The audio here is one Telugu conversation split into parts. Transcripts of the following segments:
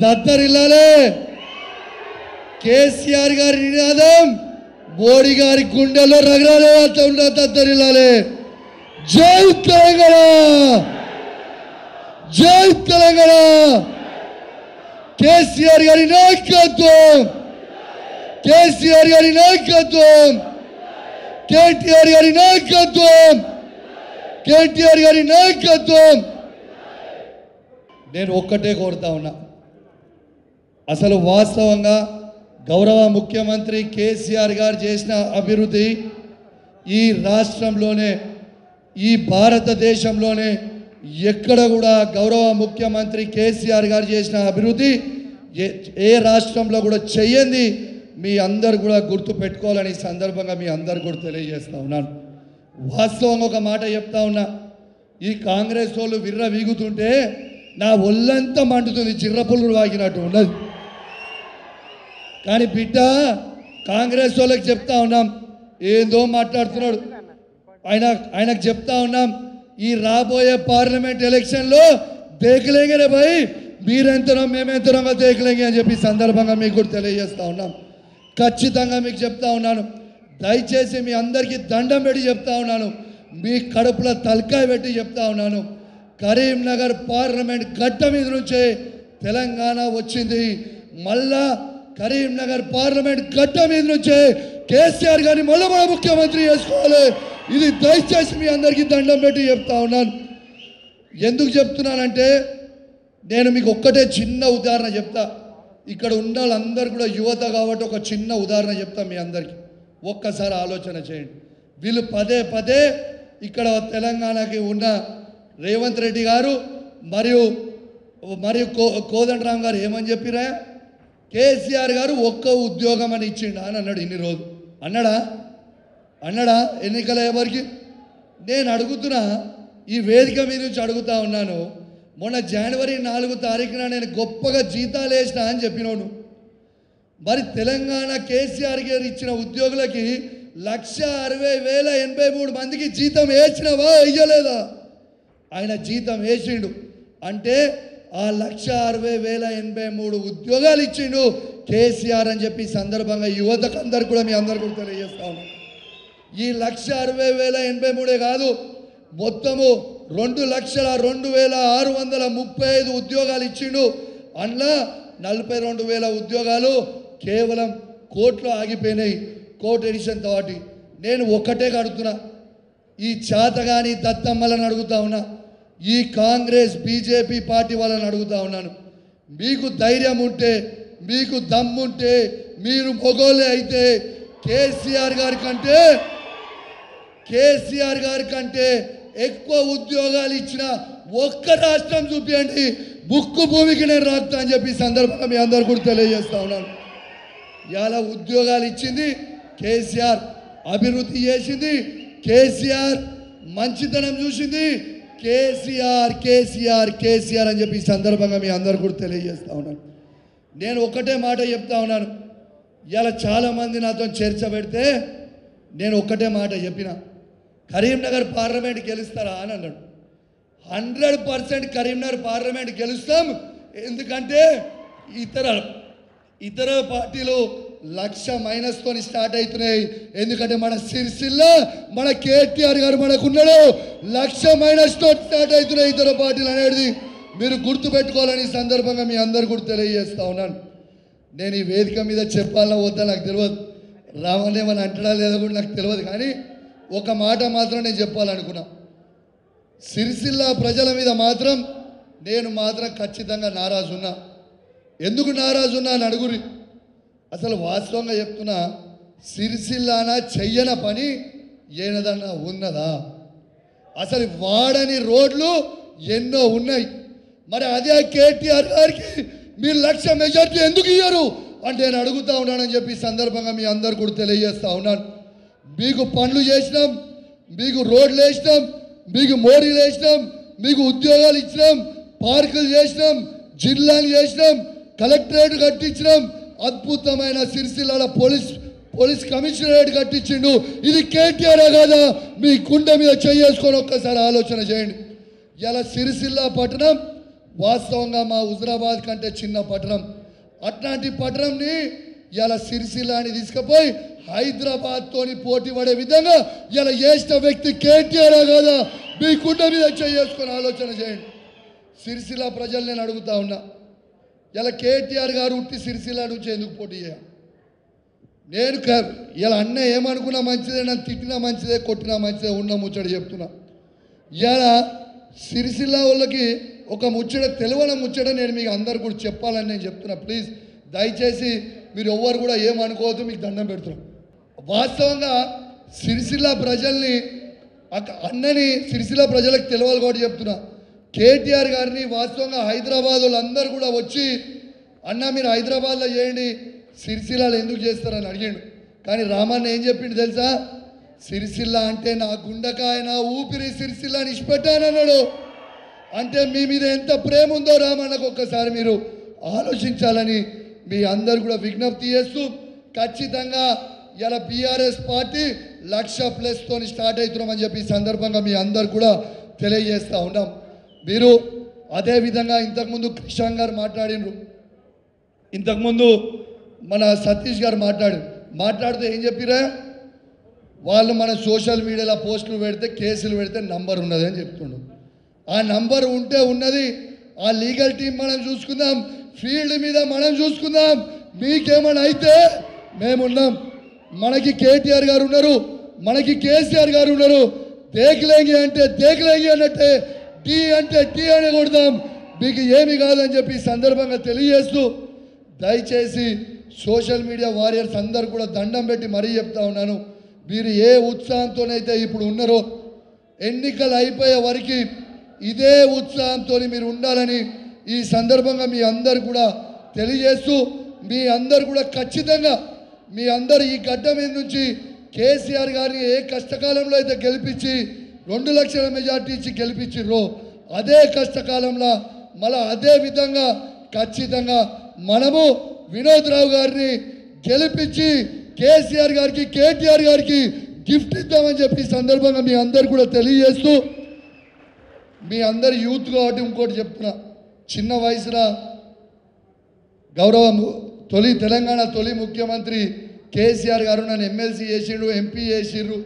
దత్తరిల్లాలే కేసీఆర్ గారి నినాదం మోడీ గారి గుండెల్లో రగరాలే ఉన్న దత్తరిల్లాలే జై తెలంగాణ జై తెలంగాణ కేసీఆర్ గారి నాయకత్వం కేసీఆర్ గారి నాయకత్వం కేటీఆర్ గారి నాయకత్వం కేటీఆర్ గారి నాయకత్వం నేను ఒక్కటే కోరుతా ఉన్నా అసలు వాస్తవంగా గౌరవ ముఖ్యమంత్రి కేసీఆర్ గారు చేసిన అభివృద్ధి ఈ రాష్ట్రంలోనే ఈ భారతదేశంలోనే ఎక్కడ కూడా గౌరవ ముఖ్యమంత్రి కేసీఆర్ గారు చేసిన అభివృద్ధి ఏ రాష్ట్రంలో కూడా చెయ్యండి మీ అందరు కూడా గుర్తు పెట్టుకోవాలని సందర్భంగా మీ అందరు కూడా తెలియజేస్తా ఉన్నాను వాస్తవంగా ఒక మాట చెప్తా ఉన్నా ఈ కాంగ్రెస్ వాళ్ళు విర్ర వీగుతుంటే నా ఒళ్ళంతా మండుతుంది చిర్రపుల్లు వాగినట్టు ఉన్నది కానీ బిడ్డ కాంగ్రెస్ వాళ్ళకి చెప్తా ఉన్నాం ఏందో మాట్లాడుతున్నాడు ఆయనకు చెప్తా ఉన్నాం ఈ రాబోయే పార్లమెంట్ ఎలక్షన్లో దేకలేంగే భయ్ మీరెంతనో మేమెంతనో దేకలేంగే అని చెప్పి సందర్భంగా మీకు కూడా తెలియజేస్తా ఉన్నాం ఖచ్చితంగా మీకు చెప్తా ఉన్నాను దయచేసి మీ అందరికీ దండం పెట్టి చెప్తా ఉన్నాను మీ కడుపులో తలకాయ పెట్టి చెప్తా ఉన్నాను కరీంనగర్ పార్లమెంట్ గడ్డ మీద నుంచే తెలంగాణ వచ్చింది మళ్ళా కరీంనగర్ పార్లమెంట్ గడ్డ మీద నుంచే కేసీఆర్ గారిని మళ్ళీ మన ముఖ్యమంత్రి చేసుకోవాలి ఇది దయచేసి మీ అందరికీ దండం పెట్టి చెప్తా ఉన్నాను ఎందుకు చెప్తున్నానంటే నేను మీకు ఒక్కటే చిన్న ఉదాహరణ చెప్తా ఇక్కడ ఉన్న వాళ్ళందరూ కూడా యువత కాబట్టి ఒక చిన్న ఉదాహరణ చెప్తా మీ అందరికీ ఒక్కసారి ఆలోచన చేయండి వీళ్ళు పదే పదే ఇక్కడ తెలంగాణకి ఉన్న రేవంత్ రెడ్డి గారు మరియు కోదండరామ్ గారు ఏమని చెప్పిరా కేసీఆర్ గారు ఒక్క ఉద్యోగం అని ఇచ్చిండా అని అన్నాడు ఇన్ని రోజులు అన్నాడా ఎన్నికల ఎవరికి నేను అడుగుతున్నా ఈ వేదిక మీద నుంచి అడుగుతా ఉన్నాను మొన్న జనవరి 4 తారీఖున నేను గొప్పగా జీతాలు వేసిన అని చెప్పినోను మరి తెలంగాణ కేసీఆర్ గారు ఇచ్చిన ఉద్యోగులకి 1,60,083 మందికి జీతం వేసినవా వేయలేదా ఆయన జీతం వేసిండు అంటే ఆ 1,60,083 ఉద్యోగాలు ఇచ్చిండు కేసీఆర్ అని చెప్పి సందర్భంగా యువతకు అందరు కూడా మీ అందరు కూడా తెలియజేస్తా ఉన్నాం ఈ 1,60,083 కాదు మొత్తము 2,02,635 ఉద్యోగాలు ఇచ్చిండు అందులో 42,000 ఉద్యోగాలు కేవలం కోర్టులో ఆగిపోయినాయి కోర్టు ఎడిషన్ తోటి నేను ఒక్కటే అడుగుతున్నా ఈ చేతగాని దత్తమ్మలను అడుగుతా ఉన్నా ఈ కాంగ్రెస్ బీజేపీ పార్టీ వాళ్ళని అడుగుతా ఉన్నాను మీకు ధైర్యం ఉంటే మీకు దమ్ముంటే మీరు మొగోళ్ళే అయితే కేసీఆర్ గారి కంటే ఎక్కువ ఉద్యోగాలు ఇచ్చిన ఒక్క రాష్ట్రం చూపించండి బుక్కు భూమికి నేను రాస్తా అని చెప్పి సందర్భంగా మీ అందరు కూడా తెలియజేస్తా ఉన్నాను ఇలా ఉద్యోగాలు ఇచ్చింది కేసీఆర్ అభివృద్ధి చేసింది కేసీఆర్ మంచితనం చూసింది కేసీఆర్ అని చెప్పి సందర్భంగా మీ అందరు కూడా తెలియజేస్తా ఉన్నాను నేను ఒకటే మాట చెప్తా ఉన్నాను ఇలా చాలామంది నాతో చర్చ పెడితే నేను ఒక్కటే మాట చెప్పిన కరీంనగర్ పార్లమెంట్ గెలుస్తారా అని అన్నాడు 100% కరీంనగర్ పార్లమెంట్ గెలుస్తాం ఎందుకంటే ఇతర పార్టీలు 1,00,000 తోని స్టార్ట్ అవుతున్నాయి ఎందుకంటే మన సిరిసిల్ల మన కేటీఆర్ గారు మనకున్నాడు 1,00,000 తో స్టార్ట్ అవుతున్నాయి ఇతర పార్టీలు అనేది మీరు గుర్తుపెట్టుకోవాలని సందర్భంగా మీ అందరు కూడా తెలియజేస్తా ఉన్నాను నేను ఈ వేదిక మీద చెప్పాలన్నా వద్దా నాకు తెలియదు రామనేమని అంటడా లేదా కూడా నాకు తెలియదు కానీ ఒక మాట మాత్రం నేను చెప్పాలనుకున్నా సిరిసిల్ల ప్రజల మీద మాత్రం నేను మాత్రం ఖచ్చితంగా నారాజు ఉన్నా ఎందుకు నారాజు ఉన్నా అని అడుగురి అసలు వాస్తవంగా చెప్తున్నా సిరిసిల్లాన చెయ్యన పని ఏనదన్నా ఉన్నదా అసలు వాడని రోడ్లు ఎన్నో ఉన్నాయి మరి అదే కేటీఆర్ గారికి మీరు 1,00,000 మెజార్టీ ఎందుకు ఇయ్యరు అంటే నేను అడుగుతా ఉన్నానని చెప్పి సందర్భంగా మీ అందరు కూడా తెలియజేస్తా ఉన్నాను మీకు పనులు చేసినాం మీకు రోడ్లు వేసినాం మీకు మోరీలు వేసినాం మీకు ఉద్యోగాలు ఇచ్చినాం పార్కులు చేసినాం జిల్లాలు చేసినాం కలెక్టరేట్ కట్టించినాం అద్భుతమైన సిరిసిల్ల పోలీస్ కమిషనరేట్ కట్టించిండు ఇది కేటీఆర్ కాదా మీ గుండె మీద చేసుకొని ఒక్కసారి ఆలోచన చేయండి ఇలా సిరిసిల్ల పట్టణం వాస్తవంగా మా హుజరాబాద్ కంటే చిన్న పట్టణం, అట్లాంటి పట్టణంని ఇలా సిరిసిల్లాని తీసుకుపోయి హైదరాబాద్తోని పోటీ పడే విధంగా ఇలా చేసిన వ్యక్తి కేటీఆర్ కదా, మీ కుండ మీద చేసుకొని ఆలోచన చేయండి. సిరిసిల్ల ప్రజలు నేను అడుగుతా ఉన్నా, ఇలా కేటీఆర్ గారు ఉట్టి సిరిసిల్ల నుంచి ఎందుకు పోటీ చేయాలి? నేను ఇలా అన్న ఏమనుకున్నా మంచిదే, నన్ను తిట్టినా మంచిదే, కొట్టినా మంచిదే, ఉన్న ముచ్చట చెప్తున్నా. ఇలా సిరిసిల్ల వాళ్ళకి ఒక ముచ్చట, తెలియని ముచ్చట నేను మీకు అందరు కూడా చెప్పాలని నేను చెప్తున్నా. ప్లీజ్ దయచేసి మీరు ఎవ్వరు కూడా ఏమనుకోవద్దు, మీకు దండం పెడుతున్నాం. వాస్తవంగా సిరిసిల్ల ప్రజల్ని, అన్నని సిరిసిల్ల ప్రజలకు తెలియాలి కూడా చెప్తున్నా. కేటీఆర్ గారిని వాస్తవంగా హైదరాబాద్ వాళ్ళందరూ కూడా వచ్చి అన్న మీరు హైదరాబాద్లో చేయండి, సిరిసిల్లలో ఎందుకు చేస్తారని అడిగాడు. కానీ రామన్న ఏం చెప్పిండు తెలుసా? సిరిసిల్ల అంటే నా గుండకాయ, నా ఊపిరి, సిరిసిల్లని ఇష్టపెట్టానన్నాడు. అంటే మీ మీద ఎంత ప్రేమ ఉందో రామన్నకు ఒక్కసారి మీరు ఆలోచించాలని మీ అందరు కూడా విజ్ఞప్తి చేస్తూ, ఖచ్చితంగా ఇలా బీఆర్ఎస్ పార్టీ 1,00,000+ స్టార్ట్ అవుతున్నామని చెప్పి ఈ సందర్భంగా మీ అందరు కూడా తెలియజేస్తూ ఉన్నాం. మీరు అదేవిధంగా ఇంతకుముందు కృష్ణ గారు మాట్లాడినరు, ఇంతకుముందు మన సతీష్ గారు మాట్లాడితే ఏం చెప్పిరా? వాళ్ళు మన సోషల్ మీడియాలో పోస్టులు పెడితే, కేసులు పెడితే నంబర్ ఉన్నది అని చెప్తుండ్రు. ఆ నంబర్ ఉంటే ఉన్నది, ఆ లీగల్ టీం మనం చూసుకుందాం, ఫీల్డ్ మీద మనం చూసుకుందాం. మీకేమైనా అయితే మేమున్నాం, మనకి కేటీఆర్ గారు ఉన్నారు, మనకి కేసీఆర్ గారు ఉన్నారు. దేకలేంగి అంటే దేకలేంగి అన్నట్టే, టీ అంటే టీ అని కొడదాం, మీకు ఏమి కాదని చెప్పి సందర్భంగా తెలియజేస్తూ, దయచేసి సోషల్ మీడియా వారియర్స్ అందరు కూడా దండం పెట్టి మరీ చెప్తా ఉన్నాను, మీరు ఏ ఉత్సాహంతోనైతే ఇప్పుడు ఉన్నారో ఎన్నికలు అయిపోయే వరకు ఇదే ఉత్సాహంతో మీరు ఉండాలని ఈ సందర్భంగా మీ అందరు కూడా తెలియజేస్తూ, మీ అందరు కూడా ఖచ్చితంగా మీ అందరు ఈ గడ్డ మీద నుంచి కేసీఆర్ గారిని ఏ కష్టకాలంలో అయితే గెలిపించి 2 లక్షల మెజార్టీ ఇచ్చి గెలిపించిర్రో అదే కష్టకాలంలో మళ్ళీ అదే విధంగా ఖచ్చితంగా మనము వినోద్ రావు గారిని గెలిపించి కేసీఆర్ గారికి, కేటీఆర్ గారికి గిఫ్ట్ ఇద్దామని చెప్పి సందర్భంగా మీ అందరు కూడా తెలియజేస్తూ, మీ అందరు యూత్ కాబట్టి ఇంకోటి చెప్తున్నా, చిన్న వయసులో గౌరవం తెలంగాణ తొలి ముఖ్యమంత్రి కేసీఆర్ గారు నన్ను ఎమ్మెల్సీ చేసిండు, ఎంపీ చేసిర్రు,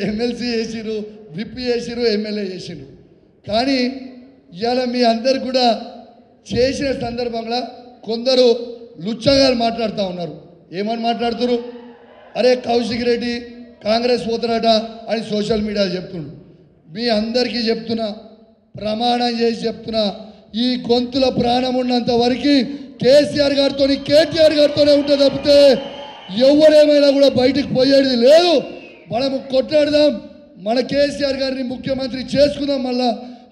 ఎమ్మెల్సీ చేసిర్రు, విపి చేసిర్రు, ఎమ్మెల్యే చేసిండ్రు. కానీ ఇవాళ మీ అందరు కూడా చేసిన సందర్భంలో కొందరు లుచ్చగాలు మాట్లాడుతూ ఉన్నారు. ఏమని మాట్లాడుతున్నారు? అరే కౌశిక్ రెడ్డి కాంగ్రెస్ పోతారట అని సోషల్ మీడియాలో చెప్తుండ్రు. మీ అందరికీ చెప్తున్నా, ప్రమాణం చేసి చెప్తున్నా, ఈ గొంతుల ప్రాణం ఉన్నంత వరకు కేసీఆర్ గారితో, కేటీఆర్ గారితోనే ఉంటుంది తప్పితే ఎవరేమైనా కూడా బయటకు పోయేది లేదు. మనము కొట్లాడదాం, మన కేసీఆర్ గారిని ముఖ్యమంత్రి చేసుకుందాం మళ్ళా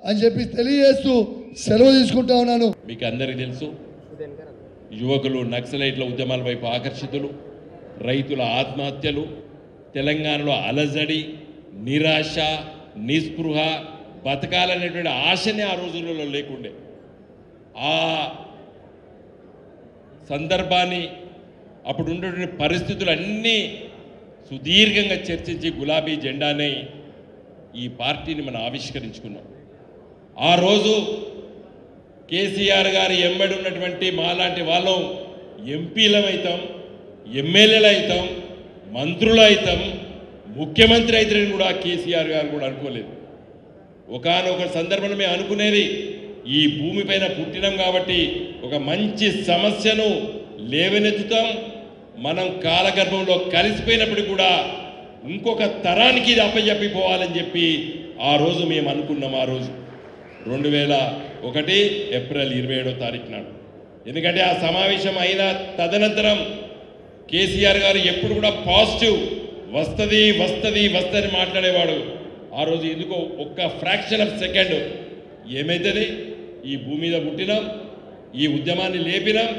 అని చెప్పి తెలియజేస్తూ సెలవు తీసుకుంటా ఉన్నాను. మీకు అందరికీ తెలుసు, యువకులు నక్సలైట్ల ఉద్యమాల వైపు ఆకర్షితులు, రైతుల ఆత్మహత్యలు, తెలంగాణలో అలజడి, నిరాశ, నిస్పృహ, బతకాలనేటువంటి ఆశనే ఆ రోజులలో లేకుండే. ఆ సందర్భాన్ని, అప్పుడు ఉన్నటువంటి పరిస్థితులన్నీ సుదీర్ఘంగా చర్చించి గులాబీ జెండానే ఈ పార్టీని మనం ఆవిష్కరించుకున్నాం. ఆ రోజు కేసీఆర్ గారి ఎంబడి ఉన్నటువంటి మాలాంటి వాళ్ళం ఎంపీలం అవుతాం, ఎమ్మెల్యేలు అవుతాం, మంత్రులు అవుతాం, ముఖ్యమంత్రి అవుతారని కూడా కేసీఆర్ గారు కూడా అనుకోలేదు. ఒకానొక సందర్భంలో మేము అనుకునేది, ఈ భూమిపైన పుట్టినాం కాబట్టి ఒక మంచి సమస్యను లేవనెత్తుతాం, మనం కాలగర్భంలో కలిసిపోయినప్పుడు కూడా ఇంకొక తరానికి ఇది అప్పచెప్పిపోవాలని చెప్పి ఆ రోజు మేము అనుకున్నాం. ఆ రోజు 2001 ఏప్రిల్ 27వ తారీఖు నాడు. ఎందుకంటే ఆ సమావేశం అయిన తదనంతరం కేసీఆర్ గారు ఎప్పుడు కూడా పాజిటివ్ వస్తుంది వస్తుంది వస్తుంది మాట్లాడేవాడు. ఆ రోజు ఎందుకో ఒక్క ఫ్రాక్షన్ ఆఫ్ సెకండ్ ఏమవుతుంది, ఈ భూమి మీద పుట్టినాం, ఈ ఉద్యమాన్ని లేపినాం,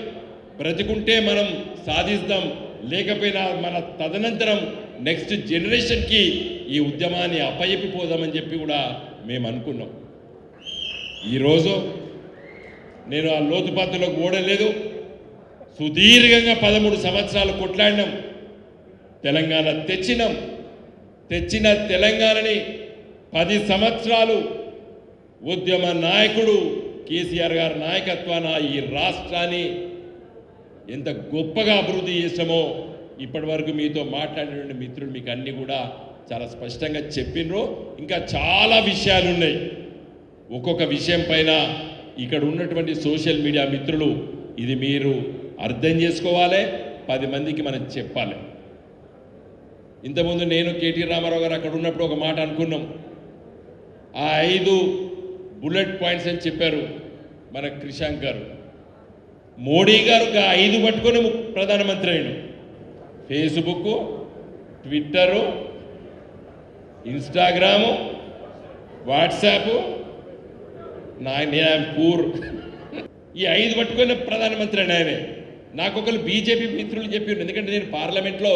బ్రతికుంటే మనం సాధిస్తాం, లేకపోయినా మన తదనంతరం నెక్స్ట్ జనరేషన్కి ఈ ఉద్యమాన్ని అప్పచెప్పిపోదామని చెప్పి కూడా మేము అనుకున్నాం. ఈరోజు నేను ఆ లోతుపాతులకు ఓడలేదు. సుదీర్ఘంగా 13 సంవత్సరాలు కొట్లాడినాం, తెలంగాణ తెచ్చినాం. తెచ్చిన తెలంగాణని 10 సంవత్సరాలు ఉద్యమ నాయకుడు కేసీఆర్ గారి నాయకత్వాన ఈ రాష్ట్రాన్ని ఎంత గొప్పగా అభివృద్ధి చేసామో ఇప్పటి వరకు మీతో మాట్లాడిన మిత్రులు మీకు అన్నీ కూడా చాలా స్పష్టంగా చెప్పినరు. ఇంకా చాలా విషయాలు ఉన్నాయి. ఒక్కొక్క విషయం పైన ఇక్కడ ఉన్నటువంటి సోషల్ మీడియా మిత్రులు ఇది మీరు అర్థం చేసుకోవాలి, 10 మందికి మనం చెప్పాలి. ఇంతకుముందు నేను కేటీ రామారావు గారు అక్కడ ఉన్నప్పుడు ఒక మాట అనుకున్నాం. ఆ 5 బుల్లెట్ పాయింట్స్ అని చెప్పారు మన క్రిషాంక్ గారు. మోడీ గారు 5 పట్టుకొని ప్రధానమంత్రి అయ్యాడు. ఫేస్బుక్, ట్విట్టరు, ఇన్స్టాగ్రాము, వాట్సాప్, నేను పూర్ ఈ 5 పట్టుకొని ప్రధానమంత్రి అని ఆయనే. నాకు ఒకరు బీజేపీ మిత్రులు చెప్పారు. ఎందుకంటే నేను పార్లమెంట్లో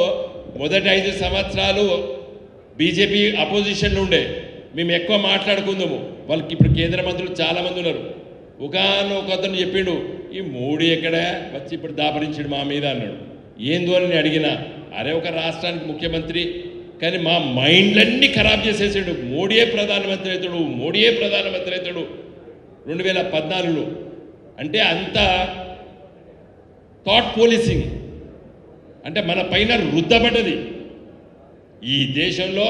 మొదటి 5 సంవత్సరాలు బీజేపీ అపోజిషన్లో ఉండే. మేము ఎక్కువ మాట్లాడుకుందాము. వాళ్ళకి ఇప్పుడు కేంద్ర మంత్రులు చాలామంది ఉన్నారు. ఒక అతను చెప్పిండు, ఈ మోడీ ఎక్కడ వచ్చి ఇప్పుడు దాపరించాడు మా మీద అన్నాడు. ఏందో అని నేను అడిగినా, అరే ఒక రాష్ట్రానికి ముఖ్యమంత్రి కానీ మా మైండ్లన్నీ ఖరాబ్ చేసేసాడు. మోడీయే ప్రధానమంత్రి అవుతాడు, మోడీయే ప్రధానమంత్రి అవుతాడు 2014లో. అంటే అంత థాట్ పోలీసింగ్ అంటే మన పైన రుద్దబడ్డది. ఈ దేశంలో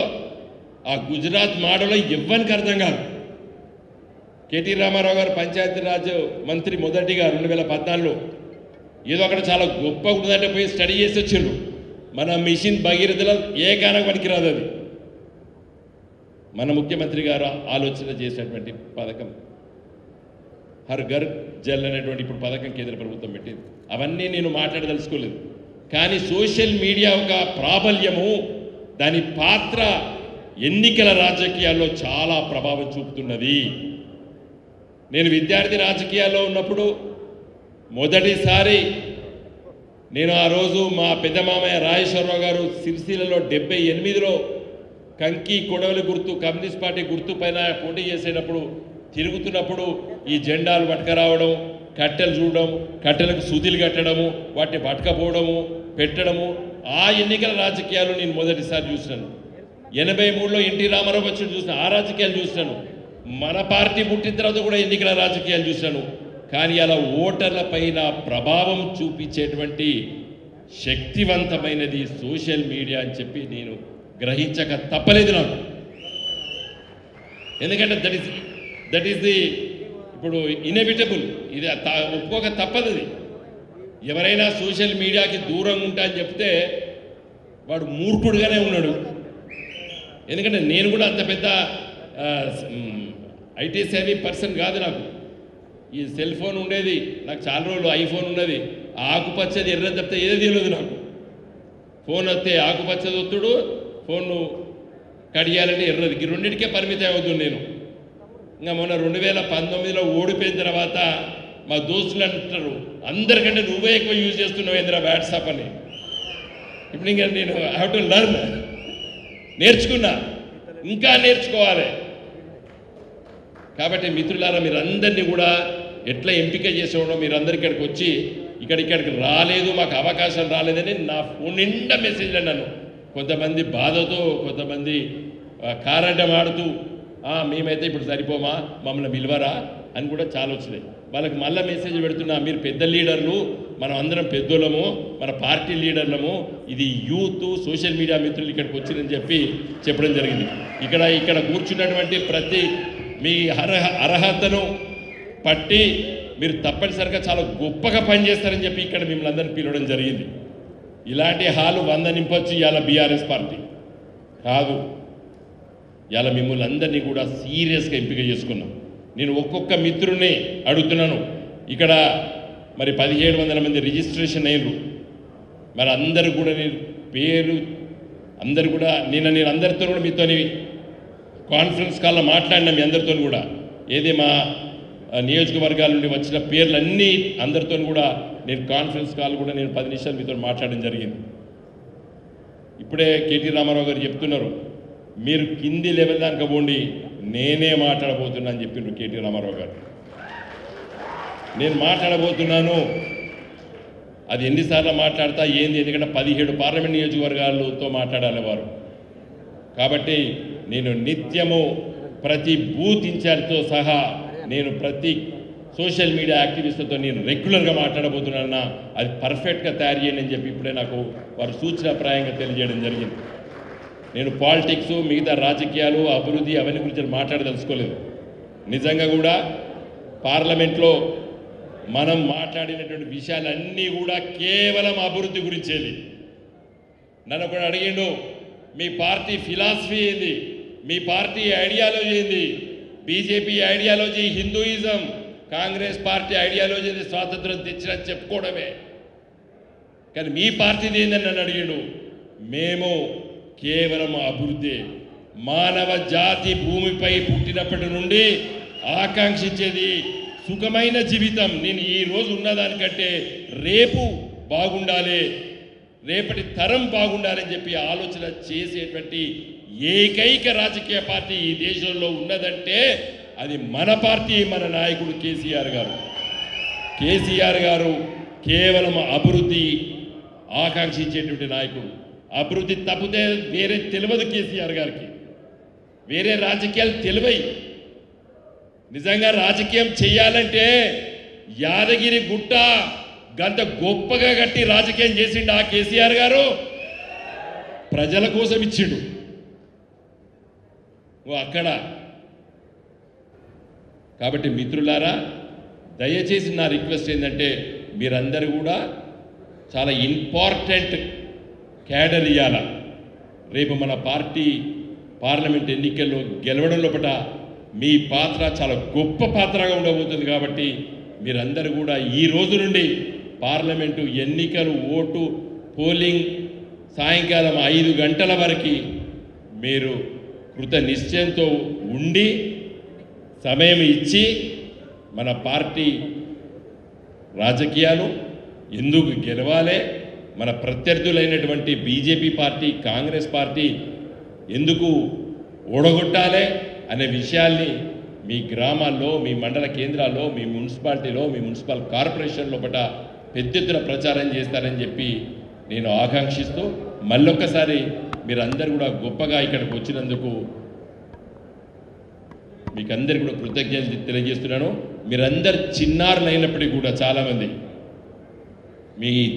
ఆ గుజరాత్ మోడల్లో ఎవ్వరికి అర్థం కాదు. కేటీ రామారావు గారు పంచాయతీరాజ్ మంత్రి మొదటిగా 2014లో ఏదో అక్కడ చాలా గొప్పగా ఉంటుందంటే పోయి స్టడీ చేసి వచ్చారు. మన మిషన్ భగీరథలో ఏ గానకు పనికిరాదు. అది మన ముఖ్యమంత్రి గారు ఆలోచన చేసినటువంటి పథకం హర్ ఘర్ జల్ అనేటువంటి ఇప్పుడు పథకం కేంద్ర ప్రభుత్వం పెట్టింది. అవన్నీ నేను మాట్లాడదలుచుకోలేదు. కానీ సోషల్ మీడియా ఒక ప్రాబల్యము, దాని పాత్ర ఎన్నికల రాజకీయాల్లో చాలా ప్రభావం చూపుతున్నది. నేను విద్యార్థి రాజకీయాల్లో ఉన్నప్పుడు మొదటిసారి నేను ఆ రోజు మా పెద్ద మామయ్య రాజేశ్వరరావు గారు సిరిసిల్లలో 78లో కంకి కొడవలి గుర్తు కమ్యూనిస్ట్ పార్టీ గుర్తు పైన పోటీ చేసేటప్పుడు తిరుగుతున్నప్పుడు ఈ జెండాలు పట్టుకరావడం, కట్టెలు చూడడం, కట్టెలకు సూదిలు కట్టడము, వాటిని పట్టుకపోవడము, పెట్టడము, ఆ ఎన్నికల రాజకీయాలు నేను మొదటిసారి చూసినాను. 83లో ఎన్టీ రామారావు వచ్చి చూసిన ఆ రాజకీయాలు చూసినాను. మన పార్టీ పుట్టిన తర్వాత కూడా ఎన్నికల రాజకీయాలు చూశాను. కానీ అలా ఓటర్ల పైన ప్రభావం చూపించేటువంటి శక్తివంతమైనది సోషల్ మీడియా అని చెప్పి నేను గ్రహించక తప్పలేదు నాకు. ఎందుకంటే దట్ ఈస్ ది ఇప్పుడు ఇన్ఎవిటబుల్. ఇది ఒప్పుకోక తప్పదు. అది ఎవరైనా సోషల్ మీడియాకి దూరంగా ఉంటా అని చెప్తే వాడు మూర్ఖుడుగానే ఉన్నాడు. ఎందుకంటే నేను కూడా అంత పెద్ద ఐటీ సేవీ పర్సన్ కాదు. నాకు ఈ సెల్ ఫోన్ ఉండేది, నాకు చాలా రోజులు ఐఫోన్ ఉన్నది. ఆకుపచ్చది ఎర్రది తప్పితే ఏదో తెలియదు నాకు. ఫోన్ వస్తే ఆకుపచ్చది ఒత్తుడు, ఫోన్ను కడియాలంటే ఎర్రది, ఈ రెండింటికే పరిమితం అవుతుంది నేను. ఇంకా మొన్న 2019లో ఓడిపోయిన తర్వాత మా దోస్తులు అంటారు, అందరికంటే నువ్వే ఎక్కువ యూజ్ చేస్తున్నావు ఏంద్రా వాట్సాప్ అని. ఇప్పుడు ఇంకా నేను ఐ హ్యావ్ టు లెర్న్, నేర్చుకున్నా, ఇంకా నేర్చుకోవాలి. కాబట్టి మిత్రులారా, మీరందరినీ కూడా ఎట్లా ఎంపిక చేసేవడం, మీరందరి ఇక్కడికి వచ్చి ఇక్కడికి రాలేదు, మాకు అవకాశం రాలేదని నా ఫోన్ నిండా మెసేజ్లు అన్నాను. కొంతమంది బాధతో, కొంతమంది కారడ్డం ఆడుతూ మేమైతే ఇప్పుడు సరిపోమా, మమ్మల్ని పిలవరా అని కూడా చాలా వచ్చినాయి. వాళ్ళకి మళ్ళీ మెసేజ్ పెడుతున్నా, మీరు పెద్ద లీడర్లు, మనం అందరం పెద్దోళ్ళము, మన పార్టీ లీడర్లము, ఇది యూత్ సోషల్ మీడియా మిత్రులు ఇక్కడికి వచ్చిందని చెప్పడం జరిగింది. ఇక్కడ కూర్చున్నటువంటి ప్రతి మీ అర్హతను పట్టి మీరు తప్పనిసరిగా చాలా గొప్పగా పనిచేస్తారని చెప్పి ఇక్కడ మిమ్మల్ని అందరినీ పిలవడం జరిగింది. ఇలాంటి హాలు 100 నింపొచ్చు ఇవాళ బీఆర్ఎస్ పార్టీ కాదు. ఇవాళ మిమ్మల్ని అందరినీ కూడా సీరియస్గా ఎంపిక చేసుకున్నాం. నేను ఒక్కొక్క మిత్రుని అడుగుతున్నాను. ఇక్కడ మరి 1700 మంది రిజిస్ట్రేషన్ అయ్యారు. మరి అందరు కూడా నేను పేరు అందరు కూడా నేను అందరితో కూడా మీతోని కాన్ఫరెన్స్ కాల్లో మాట్లాడినా, మీ అందరితో కూడా ఏది మా నియోజకవర్గాల నుండి వచ్చిన పేర్లన్నీ అందరితో కూడా నేను కాన్ఫరెన్స్ కాల్ కూడా నేను 10 నిమిషాలు మీతో మాట్లాడడం జరిగింది. ఇప్పుడే కేటీ రామారావు గారు చెప్తున్నారు, మీరు కింది లెవెల్ దాకా పోండి, నేనే మాట్లాడబోతున్నా అని చెప్పిండ్రు కేటీ రామారావు గారు. నేను మాట్లాడబోతున్నాను, అది ఎన్నిసార్లు మాట్లాడతా ఏంది, ఎందుకంటే 17 పార్లమెంట్ నియోజకవర్గాలతో మాట్లాడాలి వారు. కాబట్టి నేను నిత్యము ప్రతి బూత్ ఇన్ఛార్జ్తో సహా నేను ప్రతి సోషల్ మీడియా యాక్టివిస్టులతో నేను రెగ్యులర్గా మాట్లాడబోతున్నానన్నా అది పర్ఫెక్ట్గా తయారు చేయండి అని చెప్పి ఇప్పుడే నాకు వారు సూచనాప్రాయంగా తెలియజేయడం జరిగింది. నేను పాలిటిక్స్, మిగతా రాజకీయాలు, అభివృద్ధి అవన్నీ గురించి మాట్లాడదలుచుకోలేదు. నిజంగా కూడా పార్లమెంట్లో మనం మాట్లాడినటువంటి విషయాలన్నీ కూడా కేవలం అభివృద్ధి గురించేది. నన్ను కూడా అడిగిండు, మీ పార్టీ ఫిలాసఫీ ఏంది, మీ పార్టీ ఐడియాలజీ ఏంది? BJP ideology Hinduism, Congress party ideology స్వాతంత్రం తెచ్చినా చెప్పుకోవడమే. కానీ మీ పార్టీది ఏందని నన్ను అడిగిండు. మేము కేవలం అభివృద్ధి, మానవ జాతి భూమిపై పుట్టినప్పటి నుండి ఆకాంక్షించేది సుఖమైన జీవితం. నేను ఈరోజు ఉన్నదానికంటే రేపు బాగుండాలి, రేపటి తరం బాగుండాలని చెప్పి ఆలోచన చేసేటువంటి ఏకైక రాజకీయ పార్టీ ఈ దేశంలో ఉన్నదంటే అది మన పార్టీ, మన నాయకుడు కేసీఆర్ గారు. కేసీఆర్ గారు కేవలం అభివృద్ధి ఆకాంక్షించేటువంటి నాయకుడు. అభివృద్ధి తప్పితే వేరే తెలియదు కేసీఆర్ గారికి, వేరే రాజకీయాలు తెలివై. నిజంగా రాజకీయం చేయాలంటే యాదగిరి గుట్ట గంత గొప్పగా కట్టి రాజకీయం చేసిండు ఆ కేసీఆర్ గారు. ప్రజల కోసం ఇచ్చిండు అక్కడ. కాబట్టి మిత్రులారా, దయచేసి నా రిక్వెస్ట్ ఏంటంటే మీరందరూ కూడా చాలా ఇంపార్టెంట్ క్యాడర్ ఇవ్వాల. రేపు మన పార్టీ పార్లమెంట్ ఎన్నికల్లో గెలవడం లోపల మీ పాత్ర చాలా గొప్ప పాత్రగా ఉండబోతుంది. కాబట్టి మీరందరూ కూడా ఈ రోజు నుండి పార్లమెంటు ఎన్నికలు, ఓటు, పోలింగ్ సాయంకాలం 5 గంటల వరకు మీరు కృత నిశ్చయంతో ఉండి సమయం ఇచ్చి మన పార్టీ రాజకీయాలు ఎందుకు గెలవాలి, మన ప్రత్యర్థులైనటువంటి బీజేపీ పార్టీ, కాంగ్రెస్ పార్టీ ఎందుకు ఓడగొట్టాలి అనే విషయాల్ని మీ గ్రామాల్లో, మీ మండల కేంద్రాల్లో, మీ మున్సిపాలిటీలో, మీ మున్సిపల్ కార్పొరేషన్ లోపల పెద్ద ఎత్తున ప్రచారం చేస్తారని చెప్పి నేను ఆకాంక్షిస్తూ మళ్ళొక్కసారి మీరందరూ కూడా గొప్పగా ఇక్కడికి వచ్చినందుకు మీకు అందరికీ కూడా కృతజ్ఞతలు తెలియజేస్తున్నాను. మీరందరు చిన్నారులైనప్పటికీ కూడా చాలామంది మీ